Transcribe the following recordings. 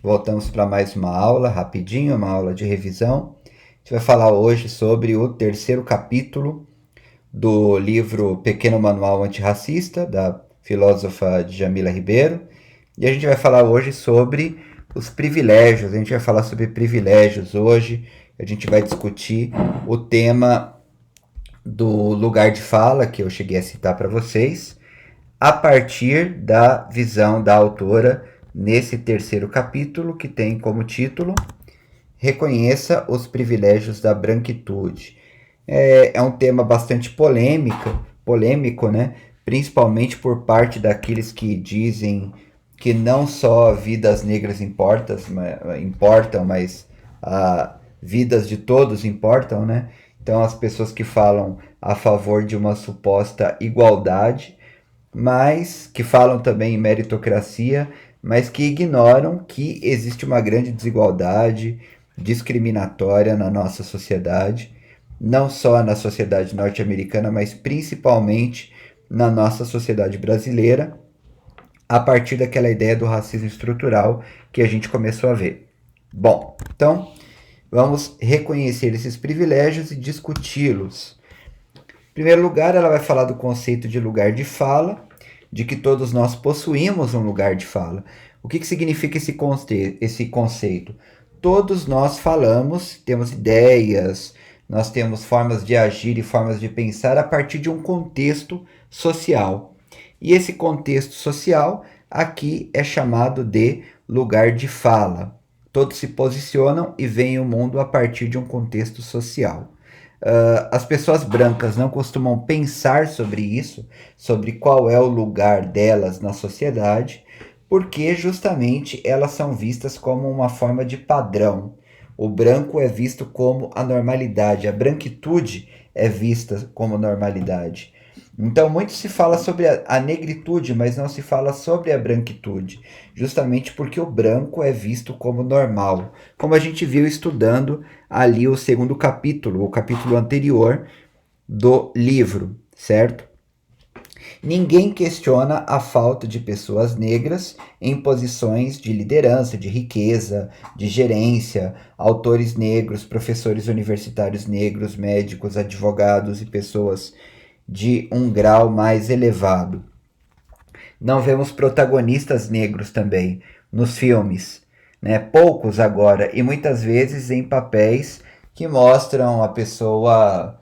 Voltamos para mais uma aula, rapidinho, uma aula de revisão. A gente vai falar hoje sobre o terceiro capítulo do livro Pequeno Manual Antirracista, da filósofa Djamila Ribeiro. E a gente vai falar hoje sobre os privilégios. A gente vai falar sobre privilégios hoje. A gente vai discutir o tema do lugar de fala, que eu cheguei a citar para vocês, a partir da visão da autora nesse terceiro capítulo, que tem como título Reconheça os privilégios da branquitude. É um tema bastante polêmico, né? Principalmente por parte daqueles que dizem que não só vidas negras importam, mas vidas de todos importam, né? Então as pessoas que falam a favor de uma suposta igualdade, mas que falam também em meritocracia, mas que ignoram que existe uma grande desigualdade discriminatória na nossa sociedade, não só na sociedade norte-americana, mas principalmente na nossa sociedade brasileira, a partir daquela ideia do racismo estrutural que a gente começou a ver. Bom, então vamos reconhecer esses privilégios e discuti-los. Em primeiro lugar, ela vai falar do conceito de lugar de fala, de que todos nós possuímos um lugar de fala. O que significa esse conceito? Todos nós falamos, temos ideias, nós temos formas de agir e formas de pensar a partir de um contexto social. E esse contexto social aqui é chamado de lugar de fala. Todos se posicionam e veem o mundo a partir de um contexto social. As pessoas brancas não costumam pensar sobre isso, sobre qual é o lugar delas na sociedade, porque justamente elas são vistas como uma forma de padrão. O branco é visto como a normalidade, a branquitude é vista como normalidade. Então, muito se fala sobre a negritude, mas não se fala sobre a branquitude, justamente porque o branco é visto como normal, como a gente viu estudando ali o segundo capítulo, o capítulo anterior do livro, certo? Ninguém questiona a falta de pessoas negras em posições de liderança, de riqueza, de gerência, autores negros, professores universitários negros, médicos, advogados e pessoas de um grau mais elevado. Não vemos protagonistas negros também nos filmes, né? Poucos agora, e muitas vezes em papéis que mostram a pessoa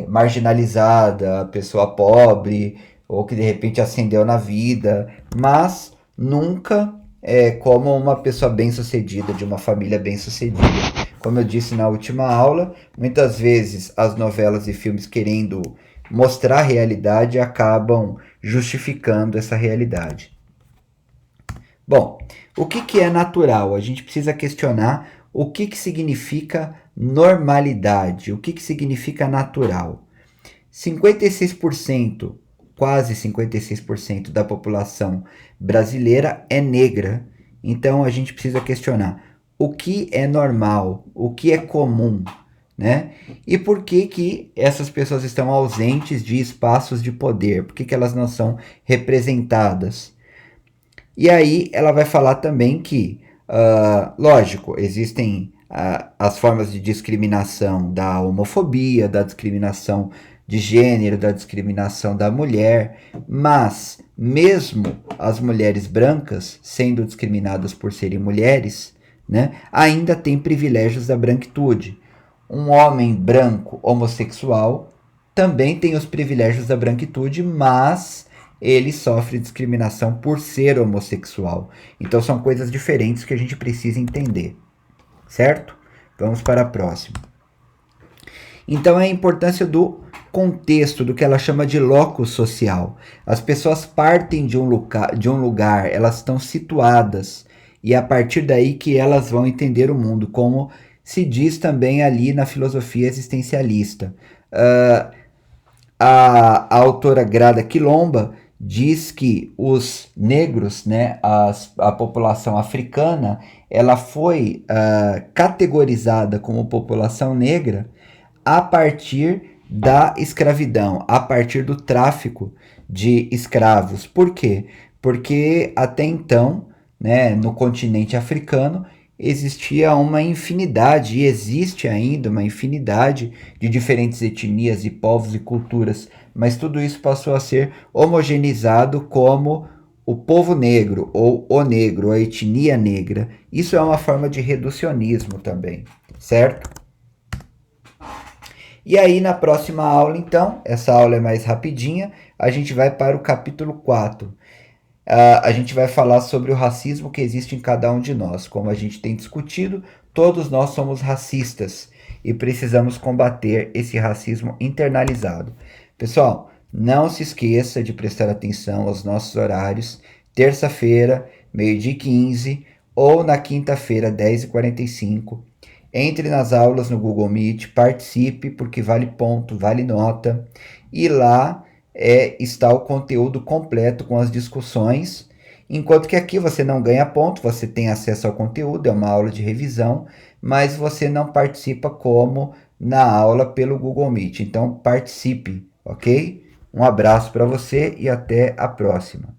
marginalizada, a pessoa pobre, ou que de repente ascendeu na vida, mas nunca como uma pessoa bem-sucedida, de uma família bem-sucedida. Como eu disse na última aula, muitas vezes as novelas e filmes querendo mostrar a realidade acabam justificando essa realidade. Bom, o que é natural? A gente precisa questionar o que significa normalidade, o que significa natural. 56%, quase 56% da população brasileira é negra, então a gente precisa questionar o que é normal, o que é comum, né? E por que essas pessoas estão ausentes de espaços de poder? Por que elas não são representadas? E aí ela vai falar também que, lógico, existem as formas de discriminação da homofobia, da discriminação de gênero, da discriminação da mulher, mas mesmo as mulheres brancas sendo discriminadas por serem mulheres, né, ainda tem privilégios da branquitude. Um homem branco homossexual também tem os privilégios da branquitude, mas ele sofre discriminação por ser homossexual. Então são coisas diferentes que a gente precisa entender, certo? Vamos para a próxima. Então é a importância do contexto, do que ela chama de locus social. As pessoas partem de um lugar, elas estão situadas, e é a partir daí que elas vão entender o mundo, como se diz também ali na filosofia existencialista. A autora Grada Quilomba diz que os negros, né, a população africana, ela foi categorizada como população negra a partir da escravidão, a partir do tráfico de escravos. Por quê? Porque até então né, no continente africano, existia uma infinidade, e existe ainda uma infinidade de diferentes etnias e povos e culturas, mas tudo isso passou a ser homogeneizado como o povo negro, ou o negro, a etnia negra. Isso é uma forma de reducionismo também, certo? E aí, na próxima aula, então, essa aula é mais rapidinha, a gente vai para o capítulo 4. A gente vai falar sobre o racismo que existe em cada um de nós. Como a gente tem discutido, todos nós somos racistas e precisamos combater esse racismo internalizado. Pessoal, não se esqueça de prestar atenção aos nossos horários. Terça-feira, meio-dia e 15, ou na quinta-feira, 10h45. Entre nas aulas no Google Meet, participe, porque vale ponto, vale nota. E lá está o conteúdo completo com as discussões. Enquanto que aqui você não ganha ponto, você tem acesso ao conteúdo, é uma aula de revisão, mas você não participa como na aula pelo Google Meet. Então participe, ok? Um abraço para você e até a próxima.